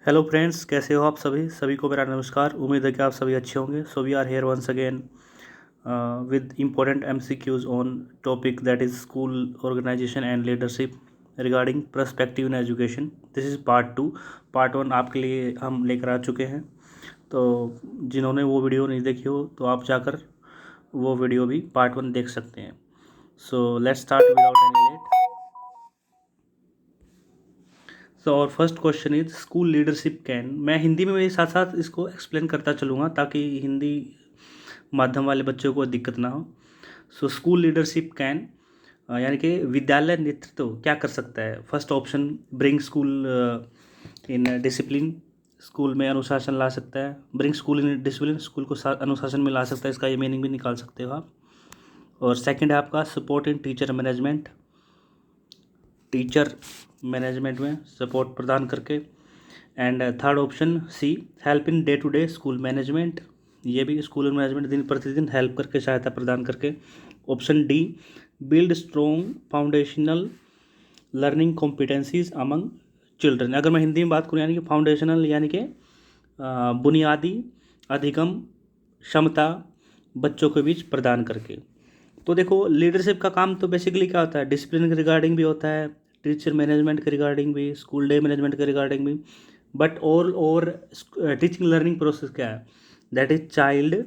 Hello friends, कैसे हो आप सभी को मेरा नमस्कार। उम्मीद है कि आप सभी अच्छे होंगे। So we are here once again with important MCQs on topic that is school organization and leadership regarding perspective in education. This is part 2। Part 1 आपके लिए हम लेकर आ चुके हैं। तो जिन्होंने वो वीडियो नहीं देखी हो तो आप जाकर वो वीडियो भी पार्ट 1 देख सकते हैं। So let's start without any late. So our first question is school leadership can. मैं हिंदी में मेरे साथ साथ इसको एक्सप्लेन करता चलूँगा ताकि हिंदी माध्यम वाले बच्चों को दिक्कत ना हो। सो स्कूल लीडरशिप कैन यानी कि विद्यालय नेतृत्व क्या कर सकता है। First option bring school in discipline, school में अनुशासन ला सकता है। Bring school in discipline, school को अनुशासन में ला सकता है। इसका ये मीनिंग भी निकाल सकते हो आप। और सेकंड है आपका support in teacher management, teacher management में सपोर्ट प्रदान करके। And third option C help in day to day school management, ये भी स्कूल मैनेजमेंट दिन प्रतिदिन हेल्प करके, सहायता प्रदान करके। Option D build strong foundational learning competencies among children. अगर मैं हिंदी में बात करूँ यानी कि फाउंडेशनल यानी कि बुनियादी अधिगम क्षमता बच्चों के बीच प्रदान करके। तो देखो लीडरशिप का काम तो बेसिकली क्या होता है, डिसिप्लिन के रिगार्डिंग भी होता है, टीचर मैनेजमेंट के रिगार्डिंग भी, स्कूल डे मैनेजमेंट के रिगार्डिंग भी। बट और टीचिंग लर्निंग प्रोसेस क्या है, दैट इज चाइल्ड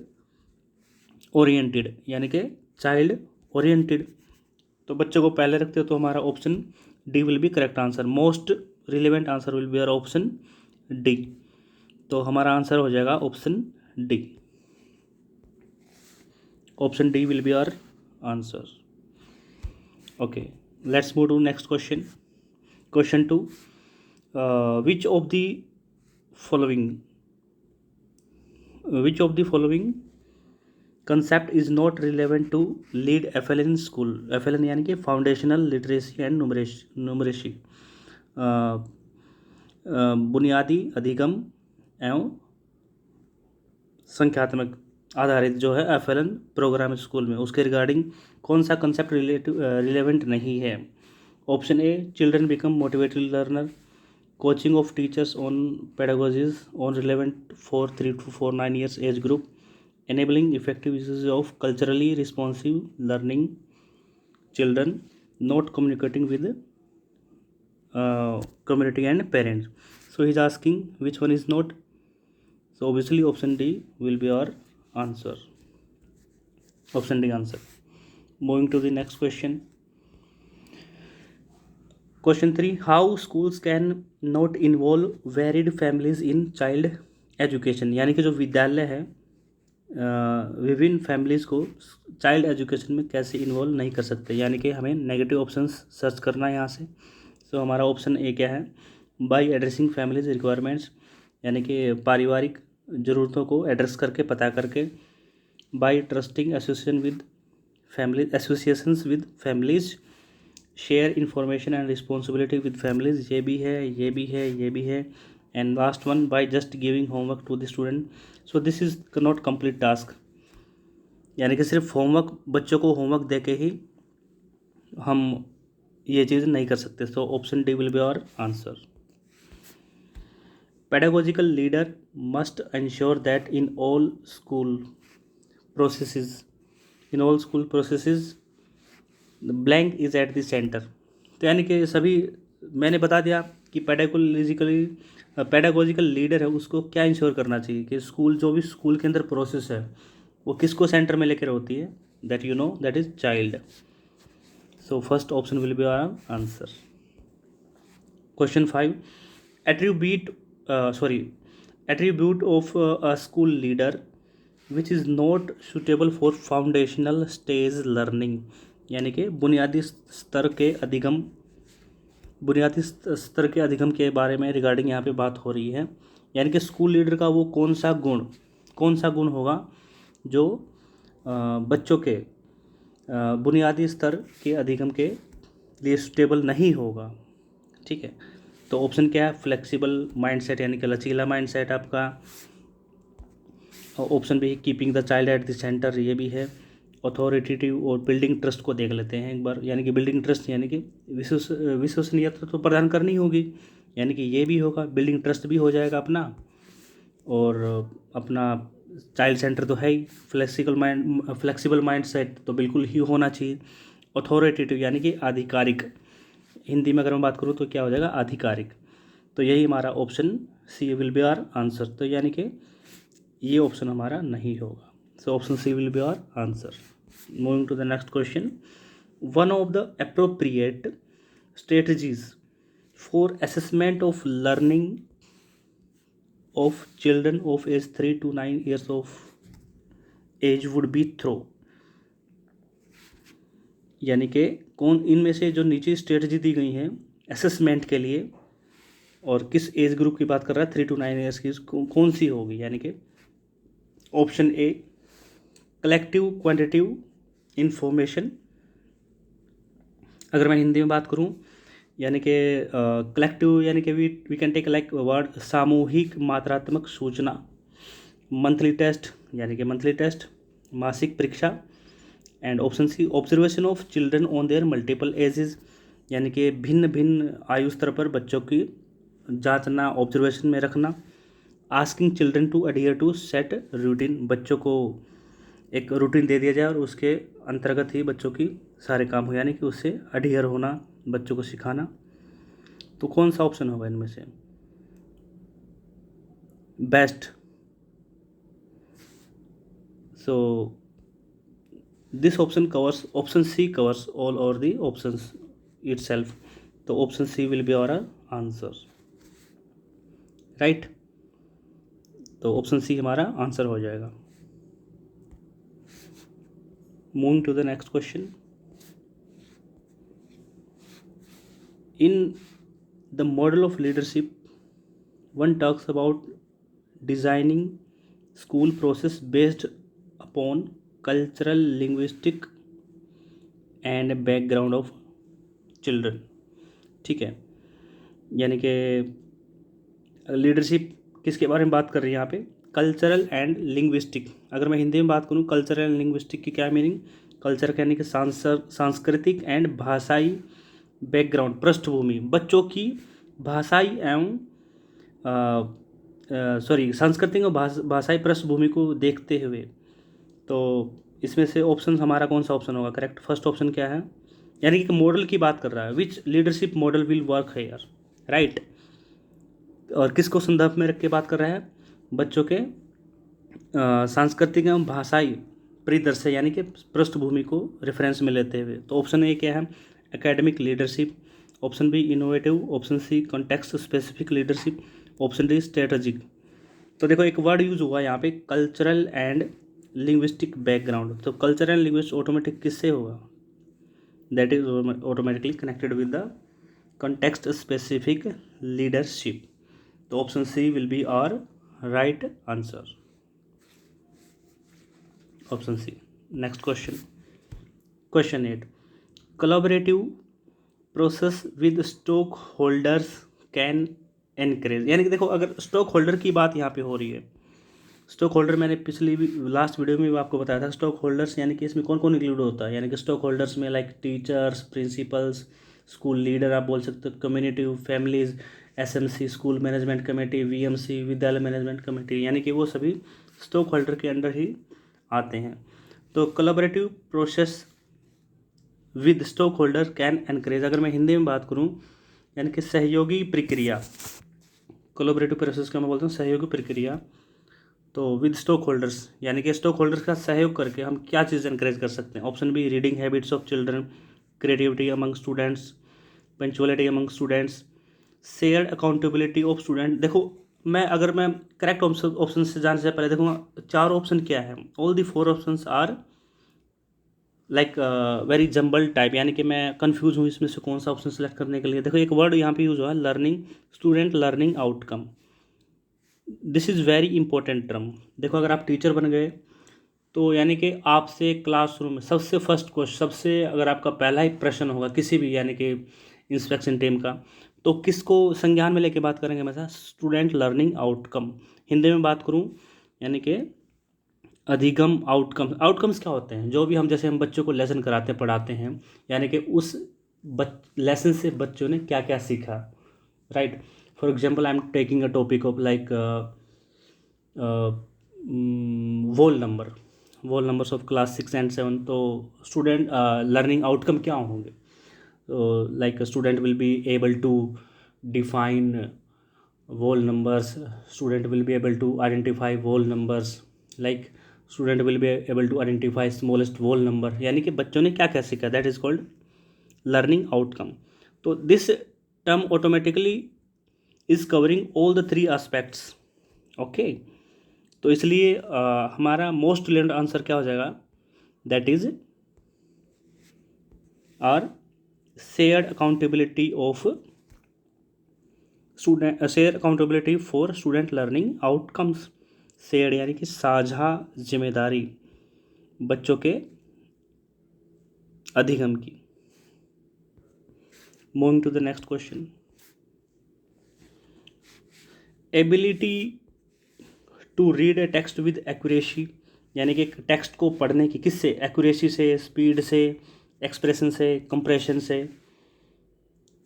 ओरिएंटेड, यानी कि चाइल्ड ओरिएंटेड। तो बच्चों को पहले रखते हो तो हमारा option D will be correct answer. Most relevant answer will be our option D. तो हमारा आंसर हो जाएगा option D. Option D will be our answer. Okay, let's move to next question. Question 2. Which of the following concept is not relevant to lead FLN in school? FLN यानी कि foundational literacy and numeracy, बुनियादी अधिगम एवं संख्यात्मक आधारित जो है FLN programme school में, उसके रिगार्डिंग कौन सा कंसेप्ट रिलेवेंट नहीं है। Option A children become motivated learner, coaching of teachers on pedagogies on relevant for 3 to 4 9 years age group, enabling effective usage of culturally responsive learning, children not communicating with community and parents. So he's asking which one is not. So obviously option D will be our answer. Option D answer. Moving to the next question. Question 3. How schools can not involve varied families in child education? यानी कि जो विद्यालय है विभिन्न families को child education में कैसे involve नहीं कर सकते, यानी कि हमें नेगेटिव ऑप्शंस सर्च करना है यहाँ से। सो हमारा ऑप्शन ए क्या है, बाय एड्रेसिंग फैमिलीज रिक्वायरमेंट्स, यानी कि पारिवारिक ज़रूरतों को एड्रेस करके, पता करके। By trusting associations with families, share information and responsibility with families, ये भी है, ये भी है, ये भी है। And last one by just giving homework to the student. So this is not complete task, यानी कि सिर्फ होमवर्क, बच्चों को होमवर्क दे के ही हम ये चीज़ नहीं कर सकते। So option D will be our answer. Pedagogical leader must ensure that in all school processes blank is at the centre. तो यानी कि सभी, मैंने बता दिया कि पेडागोजिकल लीडर है उसको क्या इंश्योर करना चाहिए कि स्कूल, जो भी स्कूल के अंदर प्रोसेस है वो किसको सेंटर में लेकर होती है, that you know that is child. So first option will be our answer. Question 5. Attribute of a school leader which is not suitable for foundational stage learning, यानी कि बुनियादी स्तर के अधिगम के बारे में रिगार्डिंग यहाँ पे बात हो रही है। यानी कि स्कूल लीडर का वो कौन सा गुण होगा जो बच्चों के बुनियादी स्तर के अधिगम के लिए सुटेबल नहीं होगा। ठीक है, तो ऑप्शन क्या है, फ्लेक्सिबल माइंडसेट यानी कि लचीला माइंडसेट आपका। Option B keeping the child at the centre, ये भी है। अथॉरिटेटिव और बिल्डिंग ट्रस्ट को देख लेते हैं एक बार। यानी कि बिल्डिंग ट्रस्ट यानी कि विश्वसनीयता तो प्रदान करनी होगी, यानी कि ये भी होगा, बिल्डिंग ट्रस्ट भी हो जाएगा अपना, और अपना चाइल्ड सेंटर तो है ही, फ्लेक्सिबल माइंड सेट तो बिल्कुल ही होना चाहिए। अथॉरिटेटिव यानी कि आधिकारिक, हिंदी में अगर मैं बात करूँ तो क्या हो जाएगा, आधिकारिक। तो यही हमारा option C will be our answer. तो यानी कि ये ऑप्शन हमारा नहीं होगा। So option C will be our answer. Moving to the next question, one of the appropriate strategies for assessment of learning of children of age 3 to 9 years of age would be through. यानी कि कौन इनमें से जो नीचे strategy दी गई हैं assessment के लिए, और किस एज ग्रुप की बात कर रहा है, 3 to 9 ईयर्स की, कौन सी होगी। यानी कि option a collective quantitative information, अगर मैं हिंदी में बात करूं यानी कि कलेक्टिव यानी कि we can take like word सामूहिक मात्रात्मक सूचना, मंथली टेस्ट यानी कि मंथली टेस्ट, मासिक परीक्षा, and option C observation of children on their multiple ages, यानी कि भिन्न भिन्न आयु स्तर पर बच्चों की जांचना, ऑब्जर्वेशन में रखना, asking children to adhere to set routine, बच्चों को एक रूटीन दे दिया जाए और उसके अंतर्गत ही बच्चों की सारे काम हो, यानी कि उससे अडियर होना, बच्चों को सिखाना। तो कौन सा ऑप्शन होगा इनमें से best. So this option covers, option C covers all और दी ऑप्शंस इटसेल्फ। तो option C will be our answer, right. तो ऑप्शन सी हमारा आंसर हो जाएगा। Moving to the next question, in the model of leadership one talks about designing school process based upon cultural, linguistic and background of children। ठीक है, यानी कि leadership किसके बारे में बात कर रही है यहाँ पे, कल्चरल एंड लिंग्विस्टिक। अगर मैं हिंदी में बात करूँ कल्चरल एंड लिंग्विस्टिक की क्या मीनिंग, कल्चर यानी कि सांस्कृतिक एंड भाषाई बैकग्राउंड, पृष्ठभूमि, बच्चों की भाषाई एवं सांस्कृतिक और भाषाई पृष्ठभूमि को देखते हुए। तो इसमें से ऑप्शन हमारा कौन सा ऑप्शन होगा करेक्ट, फर्स्ट ऑप्शन क्या है, यानी कि मॉडल की बात कर रहा है, which leadership model will work here, right. और किसको संदर्भ में रख के बात कर रहा है, बच्चों के सांस्कृतिक एवं भाषाई परिदृश्य यानी कि पृष्ठभूमि को रेफरेंस में लेते हुए। तो ऑप्शन ए क्या है, academic leadership, option B innovative, option C context specific leadership, option D strategic. तो देखो एक वर्ड यूज हुआ यहाँ पे कल्चरल एंड लिंग्विस्टिक बैकग्राउंड। तो कल्चरल एंड लिंग्विस्टिक ऑटोमेटिक किससे होगा, that is automatically connected with the context specific leadership. तो option C will be our right answer, option C. Next question, question 8, collaborative process with stakeholders can encourage. यानी कि देखो अगर stock holder की बात यहाँ पे हो रही है, स्टॉक होल्डर मैंने पिछली लास्ट वीडियो में भी आपको बताया था, स्टॉक होल्डर्स यानी कि इसमें कौन कौन इंक्लूड होता है, यानी कि स्टॉक होल्डर्स में like teachers, principles, school leader आप बोल सकते हो, community, families, SMC school management committee, VMC विद्यालय मैनेजमेंट कमेटी, यानी कि वो सभी स्टॉक होल्डर के अंडर ही आते हैं। तो collaborative process with stock holder can encourage, अगर मैं हिंदी में बात करूं यानी कि सहयोगी प्रक्रिया, कोलैबोरेटिव प्रोसेस का मैं बोलता हूँ सहयोगी प्रक्रिया। तो विद स्टॉक होल्डर्स यानी कि स्टॉक होल्डर्स का सहयोग करके हम क्या चीज़ एनकरेज कर सकते हैं। Option B reading habits of children, creativity among students, punctuality among students, shared accountability of student. देखो अगर मैं करेक्ट ऑप्शन से जाने से पहले देखूँगा चार ऑप्शन क्या है, all the 4 options are like very jumble type, यानी कि मैं कंफ्यूज हूँ इसमें से कौन सा ऑप्शन सेलेक्ट करने के लिए। देखो एक वर्ड यहाँ पे यूज हुआ है learning, student learning outcome, this is very important term. देखो अगर आप टीचर बन गए तो यानी कि आपसे क्लासरूम में सबसे फर्स्ट क्वेश्चन, सबसे अगर आपका पहला ही प्रश्न होगा किसी भी यानी कि इंस्पेक्शन टीम का, तो किसको संज्ञान में लेके बात करेंगे हमेशा, स्टूडेंट लर्निंग आउटकम। हिंदी में बात करूँ यानी कि अधिगम आउटकम्स क्या होते हैं, जो भी हम जैसे हम बच्चों को लेसन कराते पढ़ाते हैं, यानी कि उस लेसन से बच्चों ने क्या क्या सीखा, right. For example I am taking a topic of like whole numbers of class 6 and 7। तो स्टूडेंट लर्निंग आउटकम क्या होंगे, like student will be able to define whole numbers, student will be able to identify whole numbers, like student will be able to identify smallest whole number, यानी कि बच्चों ने क्या क्या सीखा, that is called learning outcome. तो this term automatically is covering all the 3 aspects, okay. तो इसलिए हमारा मोस्ट रिलेवेंट आंसर क्या हो जाएगा, that is our shared accountability of student, share accountability for student learning outcomes. Share यानी कि साझा जिम्मेदारी बच्चों के अधिगम की। Moving to the next question, ability to read a text with accuracy, यानी कि टेक्स्ट को पढ़ने की किससे, एक्यूरेसी से, स्पीड से, एक्सप्रेशन से,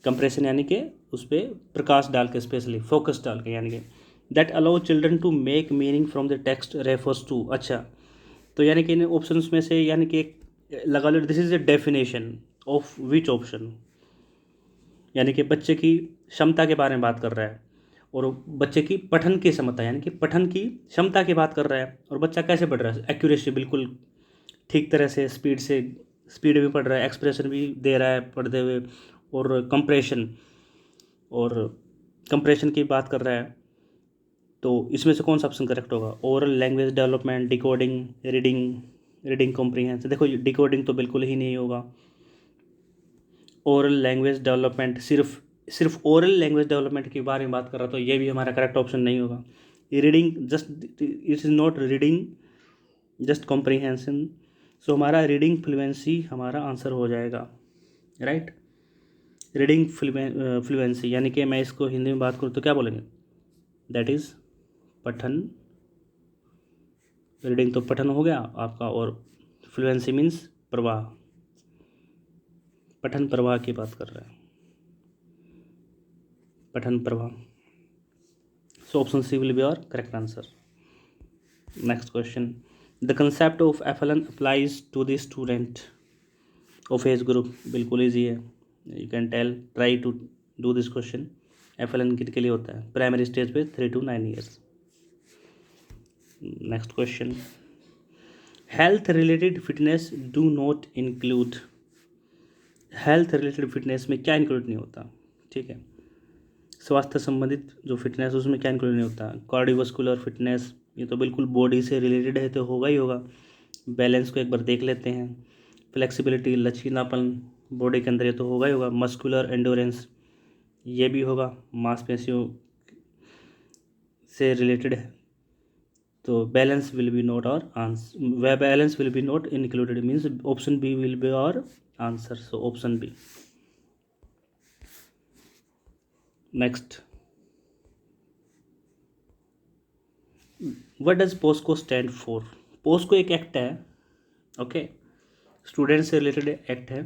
कंप्रेशन यानी कि उस पर प्रकाश डाल के, स्पेशली फोकस डाल के, यानी कि that allow children to make meaning from the text refers to. अच्छा, तो यानी कि इन ऑप्शंस में से यानी कि लगा लो this is a definition of which option, यानी कि बच्चे की क्षमता के बारे में बात कर रहा है और बच्चे की पठन की क्षमता, यानी कि पठन की क्षमता की बात कर रहा है, और बच्चा कैसे पढ़ रहा है, एक्यूरेसी बिल्कुल ठीक तरह से, स्पीड भी पढ़ रहा है, एक्सप्रेशन भी दे रहा है पढ़ते हुए, और कंप्रेशन की बात कर रहा है। तो इसमें से कौन सा ऑप्शन करेक्ट होगा, oral language development, decoding, reading comprehension. देखो डिकोडिंग तो बिल्कुल ही नहीं होगा, ओरल लैंग्वेज डेवलपमेंट सिर्फ ओरल लैंग्वेज डेवलपमेंट के बारे में बात कर रहा, तो ये भी हमारा करेक्ट ऑप्शन नहीं होगा। Reading just, it is not reading just comprehension, so हमारा रीडिंग फ्लुएंसी हमारा आंसर हो जाएगा, राइट। रीडिंग फ्लुएंसी यानी कि मैं इसको हिंदी में बात करूँ तो क्या बोलेंगे, दैट इज़ पठन। रीडिंग तो पठन हो गया आपका, और फ्लुएंसी मीन्स प्रवाह, पठन प्रवाह की बात कर रहा है, पठन प्रवाह। So option C will be our correct answer. Next question, the concept of FLN applies to the student of age group. बिल्कुल ईजी है, you can try to do this question. FLN के लिए होता है प्राइमरी स्टेज पे 3 to 9 years. Next question, health related fitness do not include. Health related fitness में क्या include नहीं होता, ठीक है। स्वास्थ्य संबंधित जो फिटनेस उसमें क्या इंक्लूड नहीं होता, कार्डियोवास्कुलर फिटनेस, ये तो बिल्कुल बॉडी से रिलेटेड है तो होगा ही होगा। बैलेंस को एक बार देख लेते हैं, फ्लेक्सिबिलिटी, लचीलापन बॉडी के अंदर, ये तो होगा ही होगा। मस्कुलर एंडोरेंस ये भी होगा, मांसपेशियों से रिलेटेड है। तो balance will be not our answer, balance will be not included means option B will be our answer, so option B. Next, what does POCSO stand for. POCSO एक act है, okay, student से related act है।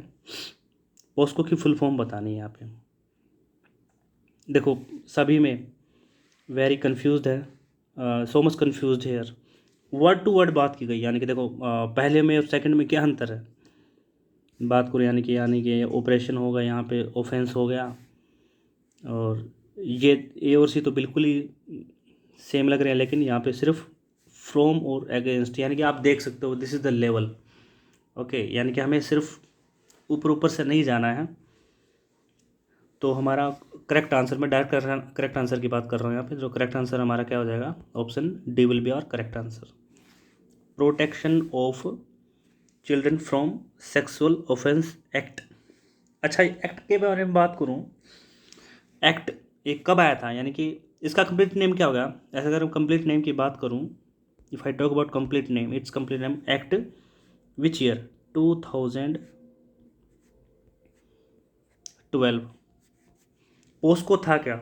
POCSO की full form बतानी है यहाँ पे। देखो सभी में वेरी कन्फ्यूज्ड है, so much confused here. Word to word बात की गई, यानी कि देखो पहले में और सेकंड में क्या अंतर है बात करो, यानी कि ऑपरेशन होगा, यहाँ पे ऑफेंस हो गया, और ये ए और सी तो बिल्कुल ही सेम लग रहे हैं, लेकिन यहाँ पे सिर्फ फ्रॉम और अगेंस्ट, यानी कि आप देख सकते हो this is the level, okay, यानी कि हमें सिर्फ ऊपर ऊपर से नहीं जाना है। तो हमारा करेक्ट आंसर, मैं डायरेक्ट करेक्ट आंसर की बात कर रहा हूँ यहाँ पे, जो करेक्ट आंसर हमारा क्या हो जाएगा, option D will be our correct answer. Protection of children from sexual offence act. अच्छा, एक्ट के बारे में बात करूँ, एक्ट ये कब आया था, यानी कि इसका कंप्लीट नेम क्या होगा, ऐसे अगर कंप्लीट नेम की बात करूँ, if I talk about complete name, it's complete name act which year 2012। POCSO था क्या,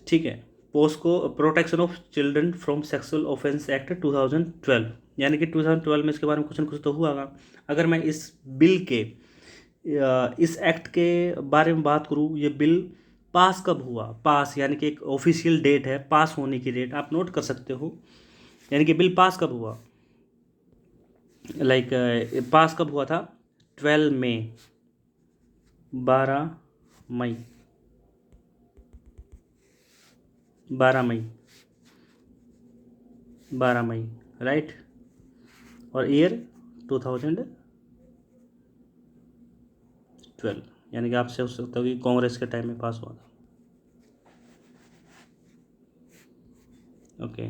ठीक है, POCSO protection of children from sexual offence act 2012, यानी कि 2012 में इसके बारे में क्वेश्चन कुछ तो हुआ होगा। अगर मैं इस बिल के इस एक्ट के बारे में बात करूँ, ये बिल पास कब हुआ, पास यानी कि एक ऑफिशियल डेट है, पास होने की डेट आप नोट कर सकते हो, यानी कि बिल पास कब हुआ, लाइक पास कब हुआ था, 12 मई, 12 मई, 12 मई, 12 मई, राइट। और ईयर 2012, यानी कि आपसे हो सकता है कि कांग्रेस के टाइम में पास हुआ था। ओके,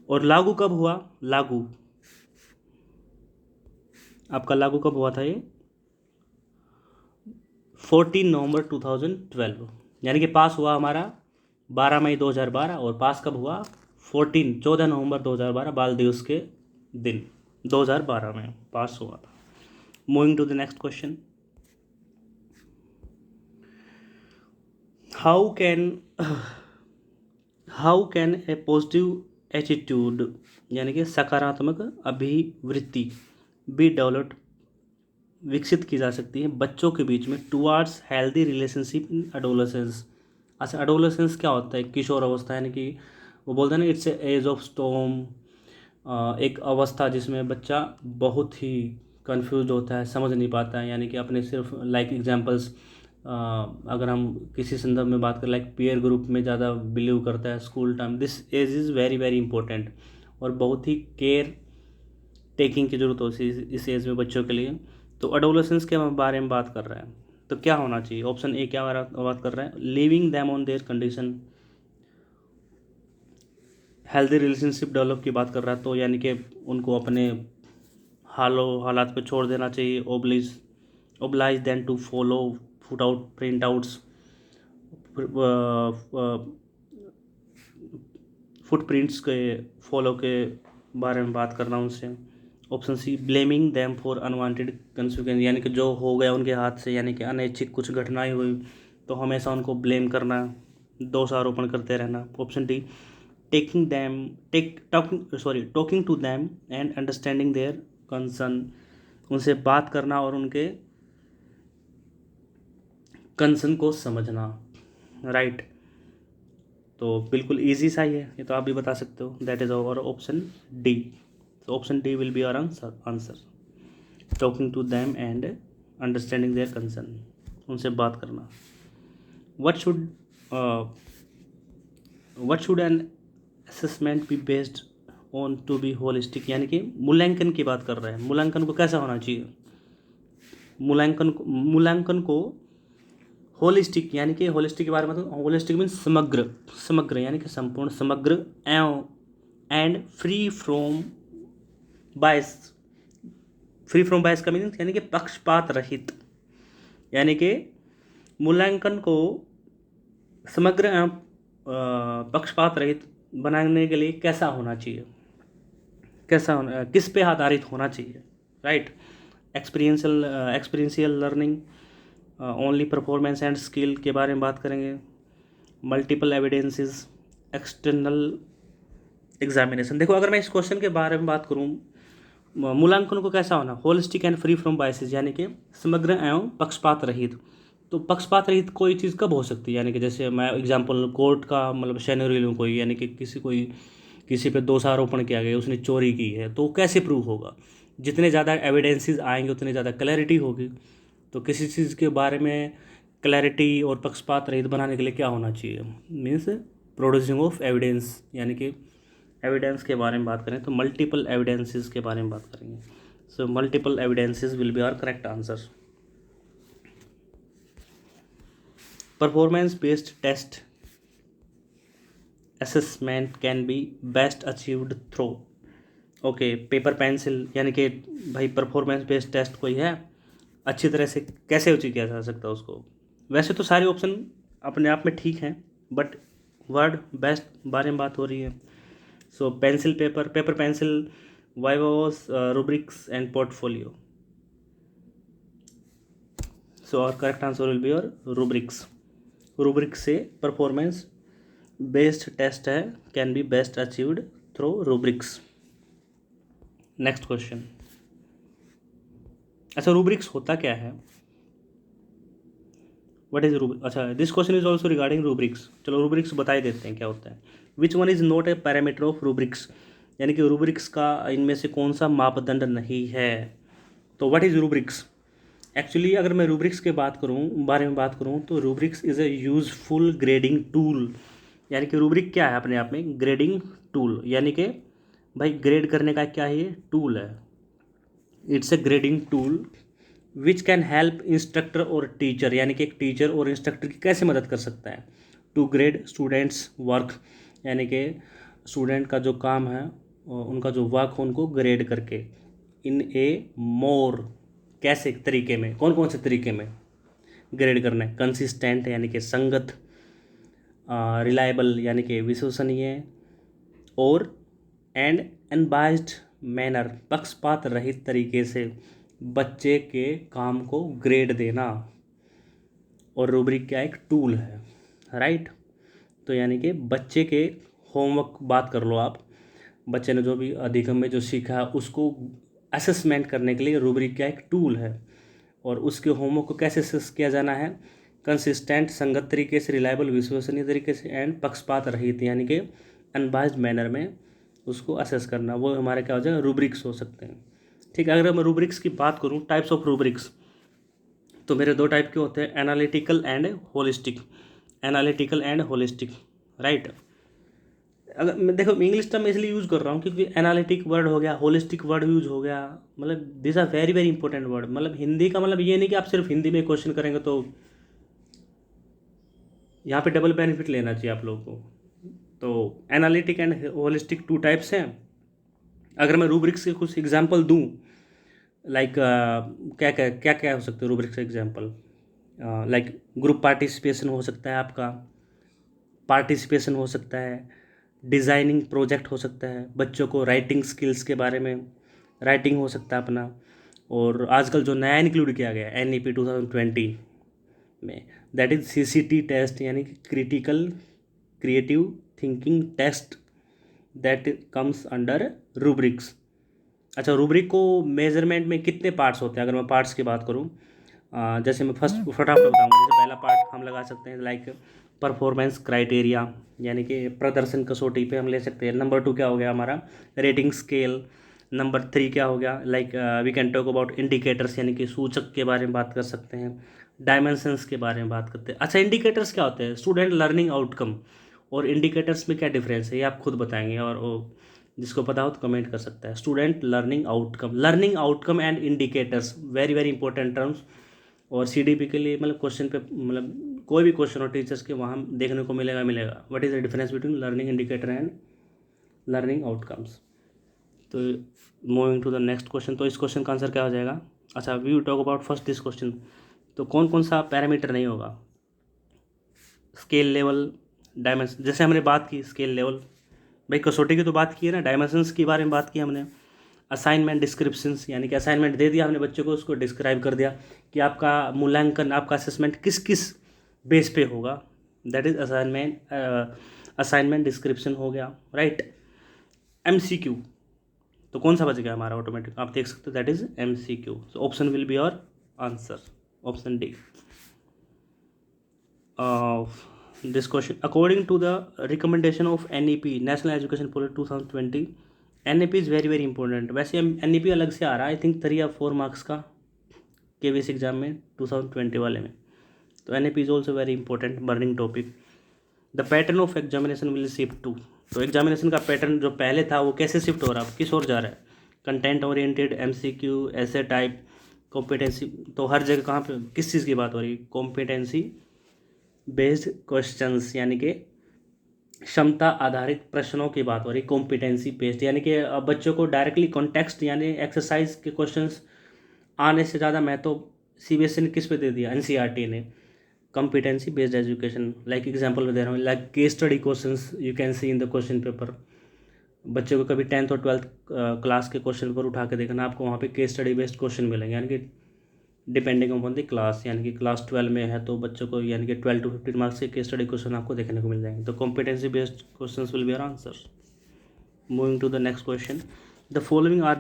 और लागू कब हुआ, लागू आपका लागू कब हुआ था, ये 14 नवंबर 2012, यानी कि पास हुआ हमारा 12 मई 2012, और पास कब हुआ 14 नवंबर 2012, बाल दिवस के दिन 2012 में पास हुआ था। Moving to the next question, how can a positive attitude, यानी कि सकारात्मक अभिवृत्ति बी डेवलप्ड, विकसित की जा सकती है बच्चों के बीच में towards healthy relationship in adolescence. अच्छा, एडोलेसेंस क्या होता है, किशोर अवस्था, यानी कि वो बोलते हैं ना इट्स एज ऑफ स्टॉर्म, एक अवस्था जिसमें बच्चा बहुत ही कंफ्यूज होता है, समझ नहीं पाता है, यानी कि अपने सिर्फ लाइक एग्जांपल्स, अगर हम किसी संदर्भ में बात करें, लाइक पीयर ग्रुप में ज़्यादा बिलीव करता है school time, this age is very very important, और बहुत ही केयर टेकिंग की ज़रूरत होती है इस एज में बच्चों के लिए। तो एडोलेसेंस के बारे में बात कर रहे हैं, तो क्या होना चाहिए, ऑप्शन ए क्या बात कर रहे हैं, living them on their condition, healthy relationship develop की बात कर रहा है, तो यानी कि उनको अपने हालात पे छोड़ देना चाहिए, oblige them to follow foot out print outs, footprints के फॉलो के बारे में बात करना उनसे। Option C, blaming them for unwanted consequence, यानी कि जो हो गया उनके हाथ से, यानी कि अनैच्छिक कुछ घटनाएं हुई तो हमेशा उनको ब्लेम करना, दोषारोपण करते रहना। Option D, talking to them and understanding their concern, उनसे बात करना और उनके कंसर्न को समझना, राइट। तो बिल्कुल इजी सा ही है, ये तो आप भी बता सकते हो, that is our option D. तो option D will be our answer, talking to them and understanding their concern, उनसे बात करना। What should an assessment be based on to be holistic, यानी कि मूल्यांकन की बात कर रहे हैं, मूल्यांकन को कैसा होना चाहिए, मूल्यांकन को होलिस्टिक, यानी कि होलिस्टिक के बारे में, तो होलिस्टिक मीन समग्र यानी कि संपूर्ण, समग्र एवं एंड फ्री फ्रॉम बायस, का मीनिंग यानी कि पक्षपात रहित, यानी कि मूल्यांकन को समग्र एवं पक्षपात रहित बनाने के लिए कैसा होना चाहिए, किस पे आधारित होना चाहिए, right. Experiential learning, only performance and skill के बारे में बात करेंगे, मल्टीपल एविडेंसेस, एक्सटर्नल एग्जामिनेशन। देखो, अगर मैं इस क्वेश्चन के बारे में बात करूँ, मूल्यांकन को कैसा होना, holistic and free from biases, यानी कि समग्र एवं पक्षपात रहित। तो पक्षपात रहित कोई चीज़ कब हो सकती है, यानी कि जैसे मैं एग्जांपल कोर्ट का मतलब शैनरी लूँ, कोई यानी कि किसी पे दोषारोपण किया गया, उसने चोरी की है, तो कैसे प्रूव होगा, जितने ज़्यादा एविडेंसेस आएंगे उतनी ज़्यादा क्लैरिटी होगी। तो किसी चीज़ के बारे में क्लैरिटी और पक्षपात रहित बनाने के लिए क्या होना चाहिए, मीन्स प्रोड्यूसिंग ऑफ एविडेंस, यानी कि एविडेंस के बारे में बात करें तो मल्टीपल एविडेंसेस के बारे में बात करेंगे। So multiple evidences will be our correct answer. Performance based test assessment can be best achieved through, okay, paper pencil, यानी कि भाई परफॉर्मेंस बेस्ड टेस्ट कोई है, अच्छी तरह से कैसे अचीव किया जा सकता है उसको। वैसे तो सारे ऑप्शन अपने आप में ठीक हैं, बट वर्ड बेस्ट बारे में बात हो रही है। So pencil, paper pencil, vivas, rubrics and portfolio. So और करेक्ट आंसर विल बी और रुब्रिक्स से परफॉर्मेंस बेस्ड टेस्ट है, can be best achieved through rubrics. Next question. अच्छा, रूब्रिक्स होता क्या है? What is rubric? अच्छा, this question is also regarding rubrics. चलो रूब्रिक्स बता ही देते हैं क्या होता है। Which one is not a parameter of rubrics, यानी कि रूब्रिक्स का इनमें से कौन सा मापदंड नहीं है। तो व्हाट इज रूब्रिक्स? एक्चुअली अगर मैं रूब्रिक्स के बारे में बात करूँ तो rubrics is a useful grading tool. यानी कि रूब्रिक क्या है अपने आप में? ग्रेडिंग टूल, यानी कि भाई ग्रेड करने का क्या है? ये टूल है। It's a grading tool which can help instructor और टीचर, यानी कि एक टीचर और इंस्ट्रक्टर की कैसे मदद कर सकता है टू ग्रेड स्टूडेंट्स वर्क, यानी कि स्टूडेंट का जो काम है उनका जो वर्क हो उनको ग्रेड करके इन ए मोर, कैसे तरीके में, कौन कौन से तरीके में ग्रेड करना है? कंसिस्टेंट यानी कि संगत, रिलायबल यानी कि विश्वसनीय, और एंड अनबाइस्ड मैनर, पक्षपात रहित तरीके से बच्चे के काम को ग्रेड देना। और रूब्रिक क्या एक टूल है, राइट। तो यानी कि बच्चे के होमवर्क बात कर लो आप, बच्चे ने जो भी अधिगम में जो सीखा है उसको असेसमेंट करने के लिए रूब्रिक क्या एक टूल है। और उसके होमवर्क को कैसे असेस किया जाना है? कंसिस्टेंट, संगत तरीके से, रिलायबल, विश्वसनीय तरीके से, एंड पक्षपात रहित यानी कि अनबाइस्ड मैनर में उसको असेस करना, वो हमारे क्या हो जाएगा? रूब्रिक्स हो सकते हैं। ठीक है, अगर मैं रूब्रिक्स की बात करूँ, टाइप्स ऑफ रूब्रिक्स, तो मेरे दो टाइप के होते हैं, analytical and holistic. Analytical and holistic, right. अगर मैं देखो इंग्लिश टर्म इसलिए यूज़ कर रहा हूँ क्योंकि एनालिटिक वर्ड हो गया, होलिस्टिक वर्ड यूज हो गया, मतलब this are very very important word. मतलब हिंदी का मतलब ये नहीं कि आप सिर्फ हिंदी में क्वेश्चन करेंगे तो यहाँ पे डबल बेनिफिट लेना चाहिए आप लोगों को। तो analytic and holistic two types हैं। अगर मैं रूब्रिक्स के कुछ एग्जांपल दूं, लाइक क्या क्या क्या क्या हो सकते हैं रूब्रिक्स का एग्जांपल? लाइक ग्रुप पार्टिसिपेशन हो सकता है आपका, पार्टिसिपेशन हो सकता है, डिज़ाइनिंग प्रोजेक्ट हो सकता है, बच्चों को राइटिंग स्किल्स के बारे में राइटिंग हो सकता है अपना। और आजकल जो नया इंक्लूड किया गया है NEP 2020 में, दैट इज़ CCT टेस्ट, यानी कि critical creative thinking test, that comes under rubrics. अच्छा, रूब्रिक को मेजरमेंट में कितने पार्ट्स होते हैं? अगर मैं पार्ट्स की बात करूँ, जैसे मैं फटाफट बताऊंगा। जैसे पहला पार्ट हम लगा सकते हैं लाइक परफॉर्मेंस क्राइटेरिया, यानी कि प्रदर्शन कसौटी पे हम ले सकते हैं। नंबर 2 क्या हो गया हमारा? Rating scale. नंबर 3 क्या हो गया? Like we can talk about indicators, यानी कि सूचक के बारे में बात कर सकते हैं। डायमेंशंस के बारे में बात करते हैं। अच्छा, इंडिकेटर्स क्या होते हैं? Student learning outcome. और इंडिकेटर्स में क्या डिफरेंस है ये आप खुद बताएंगे, और जिसको पता हो तो कमेंट कर सकता है। Student learning outcome and indicators, very very important terms. और CDP के लिए मतलब क्वेश्चन पे, मतलब कोई भी क्वेश्चन हो टीचर्स के, वहाँ देखने को मिलेगा। What is the difference between learning indicator and learning outcomes? तो moving to the next question, तो इस क्वेश्चन का आंसर क्या हो जाएगा? अच्छा, we will talk about first this question. तो कौन कौन सा पैरामीटर नहीं होगा? स्केल लेवल, डायमेंशन, जैसे हमने बात की स्केल लेवल, भाई कसौटी की तो बात की है ना, डायमेंशंस के बारे में बात की हमने। असाइनमेंट डिस्क्रिप्शंस, यानी कि असाइनमेंट दे दिया हमने बच्चों को, उसको डिस्क्राइब कर दिया कि आपका मूल्यांकन, आपका असेसमेंट किस किस बेस पे होगा, दैट इज असाइनमेंट डिस्क्रिप्शन हो गया, राइट। MCQ, तो कौन सा बच गया हमारा? ऑटोमेटिक आप देख सकते हो, that is MCQ। So option will be your answer, option D. This question, according to the recommendation of NEP, national education policy 2020, NEP is very very important. वैसे NEP अलग से आ रहा है, आई थिंक 3 या 4 मार्क्स का KVS exam में 2020 वाले में। तो NEP is also very important burning topic. The pattern of examination will shift to, तो एग्जामिनेशन का पैटर्न जो पहले था वो कैसे शिफ्ट हो रहा है, किस ओर जा रहा है? कंटेंट ओरिएंटेड, MCQ, ऐसे टाइप, कॉम्पिटेंसी। तो हर जगह कहाँ पे किस चीज़ की बात हो रही है? कॉम्पिटेंसी बेस्ड क्वेश्चंस, यानी कि क्षमता आधारित प्रश्नों की बात हो रही। कॉम्पिटेंसी बेस्ड, यानी कि बच्चों को डायरेक्टली कॉन्टेक्स्ट यानी एक्सरसाइज के क्वेश्चंस आने से ज़्यादा महत्व CBSE ने किस पे दे दिया? NCERT ने। Competency based education, like example में दे रहा हूँ, like case study questions you can C in the question paper. बच्चों को कभी 10th और 12th क्लास के क्वेश्चन पेपर उठा के देखना, आपको वहाँ पे केस स्टडी बेस्ड क्वेश्चन मिलेंगे, यानी कि डिपेंडिंग अपॉन द क्लास, यानी कि क्लास 12 में है तो बच्चों को यानी कि 12 to 15 मार्क्स के केस स्टडी क्वेश्चन आपको देखने को मिल जाएंगे। तो competency based question will be our answer. Moving to the next question, the following are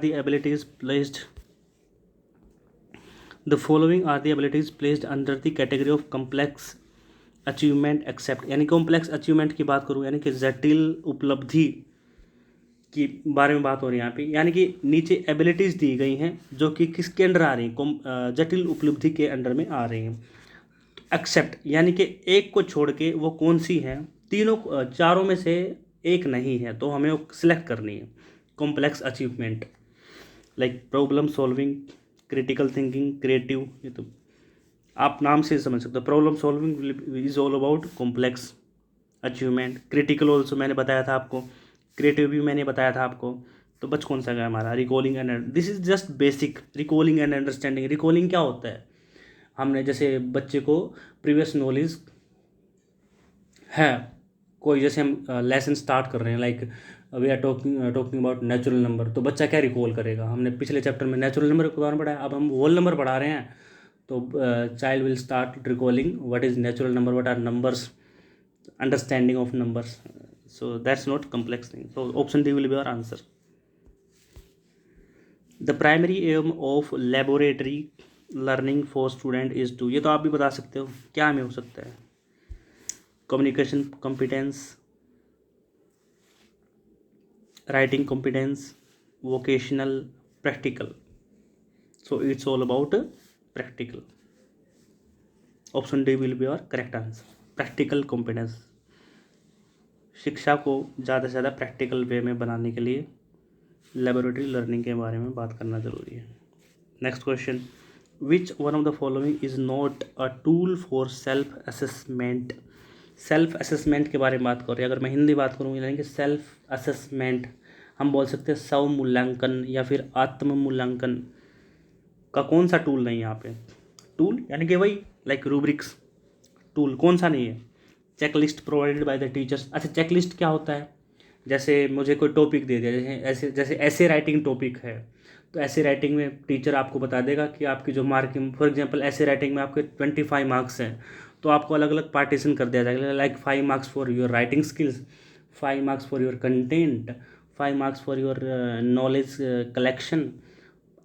the abilities placed under the category of complex achievement except, यानी कॉम्प्लेक्स अचीवमेंट की बात करूँ यानी कि जटिल उपलब्धि की बारे में बात हो रही है यहाँ पे, यानी कि नीचे एबिलिटीज़ दी गई हैं जो कि किसके अंडर आ रही हैं, जटिल उपलब्धि के अंडर में आ रही हैं। एक्सेप्ट यानी कि एक को छोड़ के वो कौन सी है, तीनों चारों में से एक नहीं है तो हमें वो सिलेक्ट करनी है। Complex achievement like problem solving, critical thinking, creative, ये तो आप नाम से समझ सकते हो। Problem solving is all about complex achievement, critical also मैंने बताया था आपको, क्रिएटिव भी मैंने बताया था आपको। तो बच कौन सा गया हमारा, recalling and, this is just basic recalling and understanding. Recalling क्या होता है, हमने जैसे बच्चे को प्रीवियस नॉलेज है, कोई जैसे हम लेसन स्टार्ट कर रहे हैं like we are talking about natural number, तो बच्चा क्या रिकॉल करेगा, हमने पिछले चैप्टर में नेचुरल नंबर के बारे में पढ़ा है, अब हम होल नंबर पढ़ा रहे हैं तो child will start recalling what is natural number, what are numbers, understanding of numbers. So that's not complex thing. So option D will be our answer. The primary aim of laboratory learning for student is to, ये तो आप भी बता सकते हो क्या में हो सकता है, communication competence, writing competence, vocational, practical. So it's all about practical. Option D will be our correct answer. Practical competence, शिक्षा को ज़्यादा से ज़्यादा प्रैक्टिकल वे में बनाने के लिए लेबोरेटरी लर्निंग के बारे में बात करना ज़रूरी है। Next question, which one of the following is not a tool for self assessment. Self assessment के बारे में बात कर रहे हैं, अगर मैं हिंदी बात करूँ यानी कि सेल्फ असेसमेंट हम बोल सकते हैं स्व मूल्यांकन या फिर आत्म मूल्यांकन का कौन सा टूल नहीं है यहाँ पे। टूल यानी कि वही लाइक रूब्रिक्स, टूल कौन सा नहीं है, checklist provided by the teachers. अच्छा चेकलिस्ट क्या होता है, जैसे मुझे कोई टॉपिक दे दिया, जैसे ऐसे राइटिंग टॉपिक है तो ऐसे राइटिंग में टीचर आपको बता देगा कि आपकी जो मार्किंग, फॉर एग्जांपल ऐसे राइटिंग में आपके 25 मार्क्स हैं तो आपको अलग अलग पार्टीशन कर दिया जाएगा, like 5 marks for your writing skills, 5 marks for your content, 5 marks for your knowledge collection,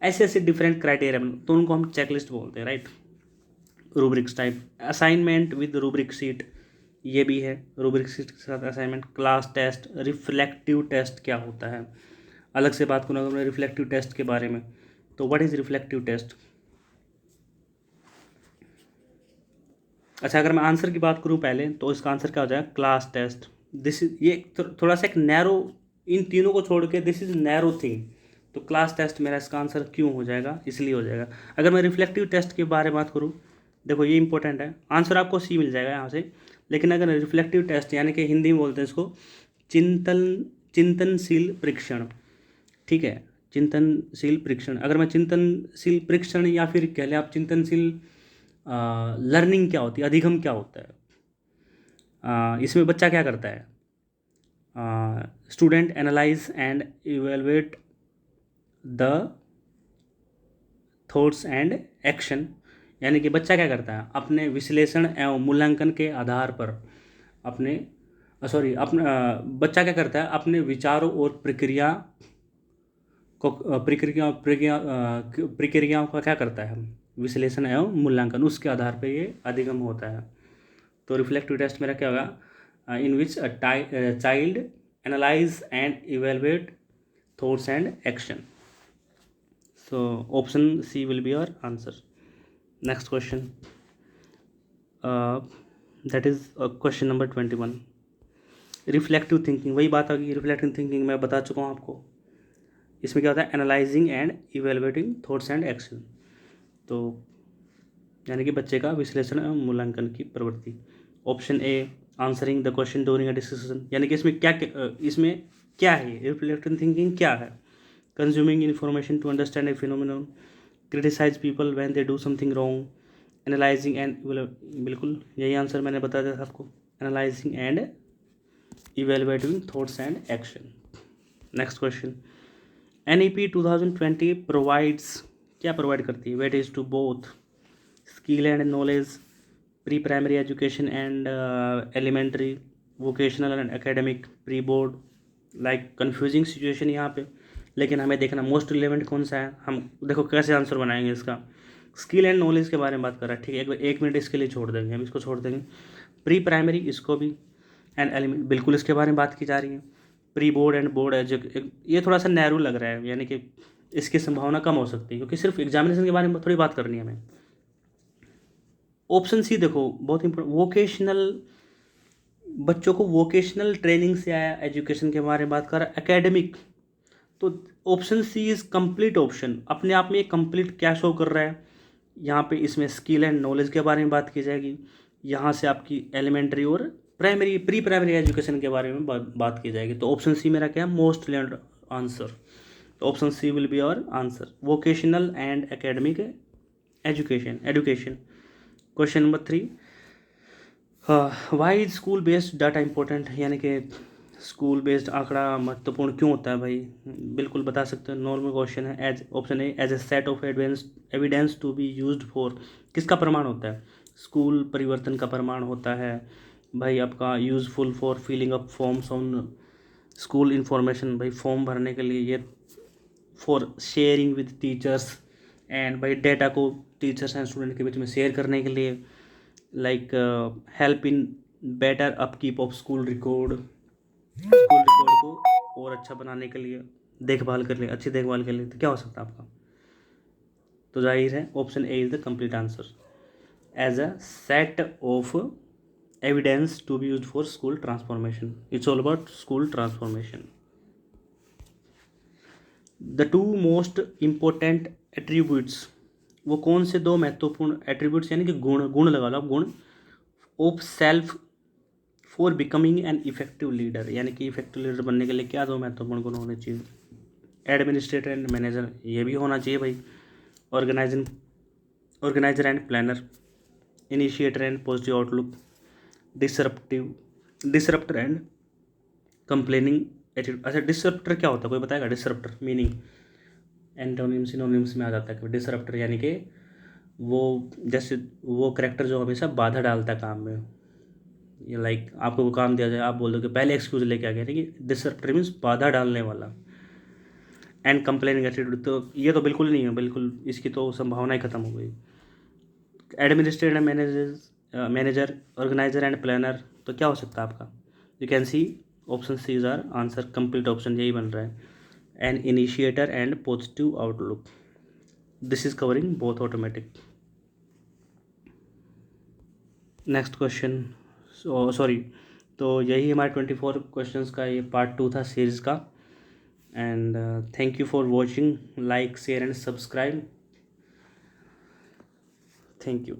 ऐसे ऐसे डिफरेंट क्राइटेरिया, तो उनको हम चेकलिस्ट बोलते हैं, right. Rubrics type, assignment with rubric sheet, ये भी है रूब्रिक शीट के साथ assignment. Class test, reflective test क्या होता है, अलग से बात करूँ अगर मैं रिफ्लेक्टिव टेस्ट के बारे में, तो व्हाट इज़ रिफ्लेक्टिव टेस्ट। अच्छा अगर मैं आंसर की बात करूँ पहले तो इसका आंसर क्या हो जाएगा, क्लास टेस्ट। दिस इज ये थोड़ा सा एक नैरो, इन तीनों को छोड़ के दिस इज नैरो थिंग, तो क्लास टेस्ट मेरा इसका आंसर क्यों हो जाएगा, इसलिए हो जाएगा। अगर मैं रिफ्लेक्टिव टेस्ट के बारे में बात करूँ, देखो ये इंपॉर्टेंट है, आंसर आपको सी मिल जाएगा यहाँ से, लेकिन अगर रिफ्लेक्टिव टेस्ट यानी कि हिंदी में बोलते हैं इसको चिंतनशील परीक्षण, ठीक है, चिंतनशील परीक्षण। अगर मैं चिंतनशील परीक्षण या फिर कह लें आप चिंतनशील लर्निंग क्या होती है, अधिगम क्या होता है, इसमें बच्चा क्या करता है, student analyse and evaluate the thoughts and action, यानी कि बच्चा क्या करता है, अपने विश्लेषण एवं मूल्यांकन के आधार पर बच्चा क्या करता है, अपने विचारों और प्रक्रियाओं का क्या करता है, विश्लेषण एवं मूल्यांकन, उसके आधार पर ये अधिगम होता है। तो रिफ्लेक्टिव टेस्ट मेरा क्या होगा, in which child analyse and evaluate thoughts and action. So option C will be our answer. Next question, that is question number 21। Reflective thinking, वही बात आ गई, रिफ्लेक्टिव थिंकिंग मैं बता चुका हूँ आपको, इसमें क्या होता है, analysing and evaluating thoughts and action, तो यानी कि बच्चे का विश्लेषण एवं मूल्यांकन की प्रवृत्ति। Option A answering the question during a discussion, यानी कि इसमें क्या है, रिफ्लेक्टिव थिंकिंग क्या है, consuming information to understand a phenomenon, criticise people when they do something wrong, analysing and, बिल्कुल यही आंसर मैंने बता दिया था आपको, analysing and evaluating thoughts and action. Next question, NEP 2020 provides, क्या प्रोवाइड करती है, weightage to both skill and knowledge, pre primary education and elementary, vocational and academic, pre board. Like confusing situation यहाँ पे, लेकिन हमें देखना मोस्ट रिलेवेंट कौन सा है। हम देखो कैसे आंसर बनाएंगे इसका। स्किल एंड नॉलेज के बारे में बात कर रहा है, ठीक है, एक मिनट इसके लिए छोड़ देंगे, हम इसको छोड़ देंगे। प्री प्राइमरी इसको भी, एंड एलिमेंट बिल्कुल इसके बारे में बात की जा रही है। प्री बोर्ड एंड बोर्ड ये थोड़ा सा नैरो लग रहा है, यानी कि इसकी संभावना कम हो सकती है, क्योंकि सिर्फ एग्जामिनेशन के बारे में थोड़ी बात करनी है हमें। ऑप्शन सी देखो बहुत इंपॉर्टेंट, वोकेशनल, बच्चों को वोकेशनल ट्रेनिंग से आया एजुकेशन के बारे में बात कर रहा है। एकेडमिक, तो option C is complete option, अपने आप में ये कंप्लीट क्या शो कर रहा है। यहाँ पे इसमें स्किल एंड नॉलेज के बारे में बात की जाएगी, यहाँ से आपकी एलिमेंट्री और प्राइमरी प्री प्राइमरी एजुकेशन के बारे में बात की जाएगी। तो ऑप्शन सी मेरा क्या है, मोस्ट रिलेवेंट आंसर। तो option C will be our answer, vocational and academic education. Question number 3, why is school based data important, यानी कि स्कूल बेस्ड आंकड़ा महत्वपूर्ण क्यों होता है भाई। बिल्कुल बता सकते हैं, नॉर्मल क्वेश्चन है। As option A, as a set of evidence to be used for, किसका प्रमाण होता है, स्कूल परिवर्तन का प्रमाण होता है भाई आपका। Useful for filling up forms on school information, भाई फॉर्म भरने के लिए ये। For sharing with teachers, and भाई डेटा को टीचर्स एंड स्टूडेंट के बीच में शेयर करने के लिए। Like help in better upkeep of school record को और अच्छा बनाने के लिए, देखभाल कर लिए, अच्छी देखभाल के लिए। तो क्या हो सकता है आपका, तो जाहिर है option A is the complete answer, as a set of evidence to be used for school transformation. It's all about school transformation. The two most important attributes, वो कौन से दो महत्वपूर्ण एट्रीब्यूट्स, यानी कि गुण लगा लो आप, गुण of self for becoming an effective leader, यानी कि इफेक्टिव लीडर बनने के लिए क्या दो महत्वपूर्ण गुण होने चाहिए। एडमिनिस्ट्रेटर एंड मैनेजर, ये भी होना चाहिए भाई। Organiser and planner, initiator and positive outlook, disrupter and complaining attitude. अच्छा, डिसरप्टर क्या होता है, कोई बताएगा डिसरप्टर मीनिंग। एंटोनिम सिनोनिम्स में आ जाता है डिसरप्टर, यानी कि वो जैसे वो करेक्टर जो हमेशा बाधा डालता है काम में। ये लाइक आपको वो काम दिया जाए, आप बोल दो कि पहले एक्सक्यूज लेके आ गया, ठीक है, डिसरप्टर मीन्स बाधा डालने वाला। एंड कंप्लेनिंग एटीट्यूड, तो ये तो बिल्कुल नहीं है, बिल्कुल इसकी तो संभावना ही खत्म हो गई। Administrator manager, organiser and planner, तो क्या हो सकता है आपका, you can see option C is our answer, complete option यही बन रहा है। And initiator and positive outlook, this is covering both automatic. Next question, sorry, तो यही हमारे 24 क्वेश्चंस का ये पार्ट 2 था सीरीज़ का। And thank you for watching, like share and subscribe, thank you.